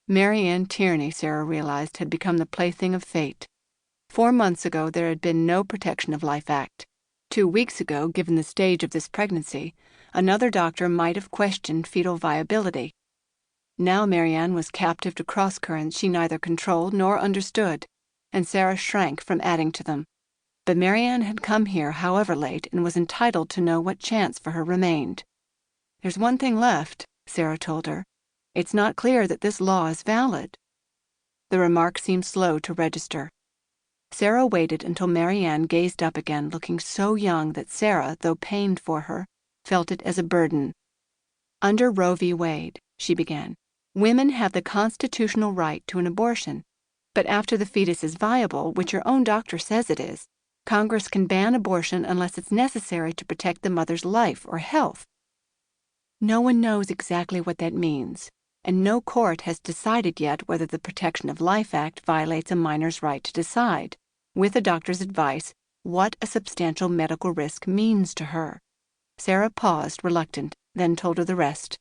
Mary Ann Tierney, Sarah realized, had become the plaything of fate. 4 months ago there had been no Protection of Life Act. 2 weeks ago, given the stage of this pregnancy, another doctor might have questioned fetal viability. Now Mary Ann was captive to cross-currents she neither controlled nor understood, and Sarah shrank from adding to them. But Mary Ann had come here, however late, and was entitled to know what chance for her remained. "There's one thing left," Sarah told her. "It's not clear that this law is valid." The remark seemed slow to register. Sarah waited until Mary Ann gazed up again, looking so young that Sarah, though pained for her, felt it as a burden. "Under Roe v. Wade," she began, "women have the constitutional right to an abortion. But after the fetus is viable, which your own doctor says it is, Congress can ban abortion unless it's necessary to protect the mother's life or health. No one knows exactly what that means, and no court has decided yet whether the Protection of Life Act violates a minor's right to decide, with a doctor's advice, what a substantial medical risk means to her." Sarah paused, reluctant, then told her the rest.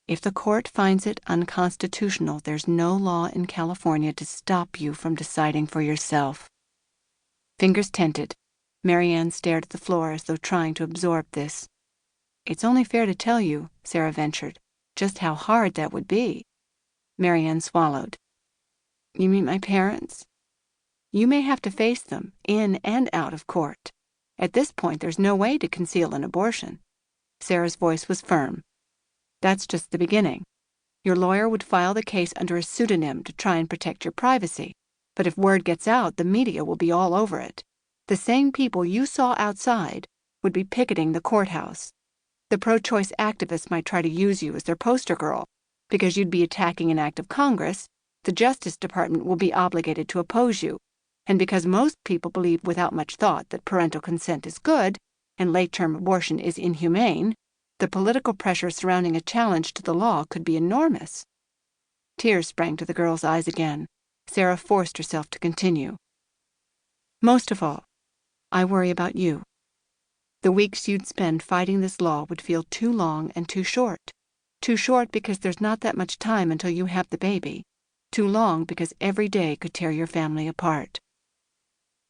"If the court finds it unconstitutional, there's no law in California to stop you from deciding for yourself." Fingers tented, Mary Ann stared at the floor as though trying to absorb this. "It's only fair to tell you," Sarah ventured, "just how hard that would be." Mary Ann swallowed. "You mean my parents?" "You may have to face them, in and out of court. At this point, there's no way to conceal an abortion." Sarah's voice was firm. "That's just the beginning. Your lawyer would file the case under a pseudonym to try and protect your privacy. But if word gets out, the media will be all over it. The same people you saw outside would be picketing the courthouse. The pro-choice activists might try to use you as their poster girl. Because you'd be attacking an act of Congress, the Justice Department will be obligated to oppose you. And because most people believe without much thought that parental consent is good and late-term abortion is inhumane, the political pressure surrounding a challenge to the law could be enormous." Tears sprang to the girl's eyes again. Sarah forced herself to continue. "Most of all, I worry about you. The weeks you'd spend fighting this law would feel too long and too short. Too short because there's not that much time until you have the baby. Too long because every day could tear your family apart."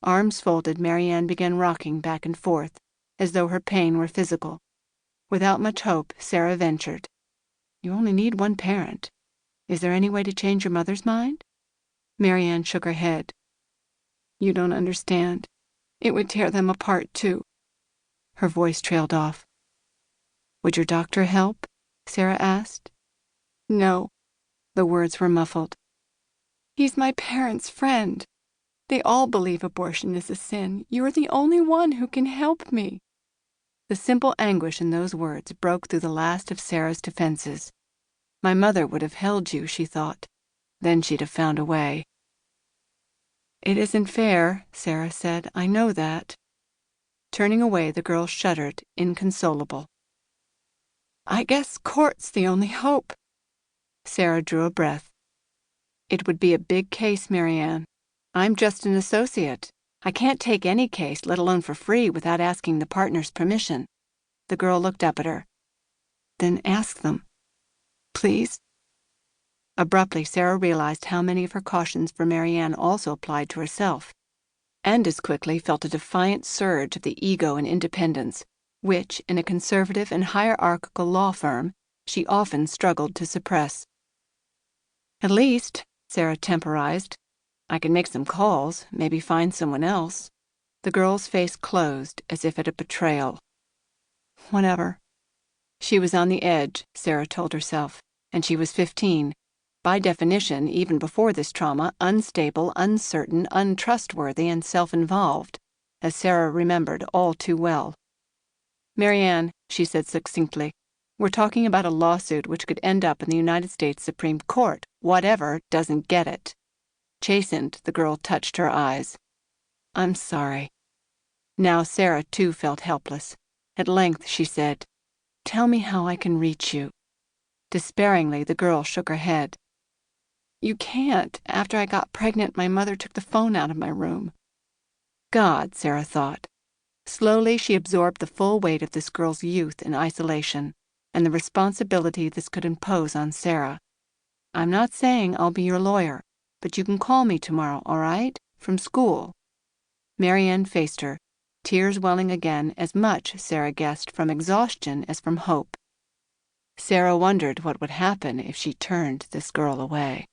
Arms folded, Mary Ann began rocking back and forth, as though her pain were physical. Without much hope, Sarah ventured, "You only need one parent. Is there any way to change your mother's mind?" Mary Ann shook her head. "You don't understand. It would tear them apart, too." Her voice trailed off. "Would your doctor help?" Sarah asked. "No." The words were muffled. "He's my parents' friend. They all believe abortion is a sin. You're the only one who can help me." The simple anguish in those words broke through the last of Sarah's defenses. "My mother would have held you," she thought. "Then she'd have found a way." "It isn't fair," Sarah said. "I know that." Turning away, the girl shuddered, inconsolable. "I guess court's the only hope." Sarah drew a breath. "It would be a big case, Mary Ann. I'm just an associate. I can't take any case, let alone for free, without asking the partner's permission." The girl looked up at her. "Then ask them. Please." Abruptly, Sarah realized how many of her cautions for Mary Ann also applied to herself, and as quickly felt a defiant surge of the ego and independence, which, in a conservative and hierarchical law firm, she often struggled to suppress. "At least," Sarah temporized, "I can make some calls, maybe find someone else." The girl's face closed as if at a betrayal. Whatever. She was on the edge, Sarah told herself, and she was 15. By definition, even before this trauma, unstable, uncertain, untrustworthy, and self-involved, as Sarah remembered all too well. "Mary Ann," she said succinctly, "we're talking about a lawsuit which could end up in the United States Supreme Court. Whatever doesn't get it." Chastened, the girl touched her eyes. "I'm sorry." Now Sarah, too, felt helpless. At length she said, "Tell me how I can reach you." Despairingly, the girl shook her head. "You can't. After I got pregnant, my mother took the phone out of my room." God, Sarah thought. Slowly she absorbed the full weight of this girl's youth and isolation, and the responsibility this could impose on Sarah. I'm not saying I'll be your lawyer, but you can call me tomorrow, all right? From school." Marianne faced her, tears welling again, as much, Sarah guessed, from exhaustion as from hope. Sarah wondered what would happen if she turned this girl away.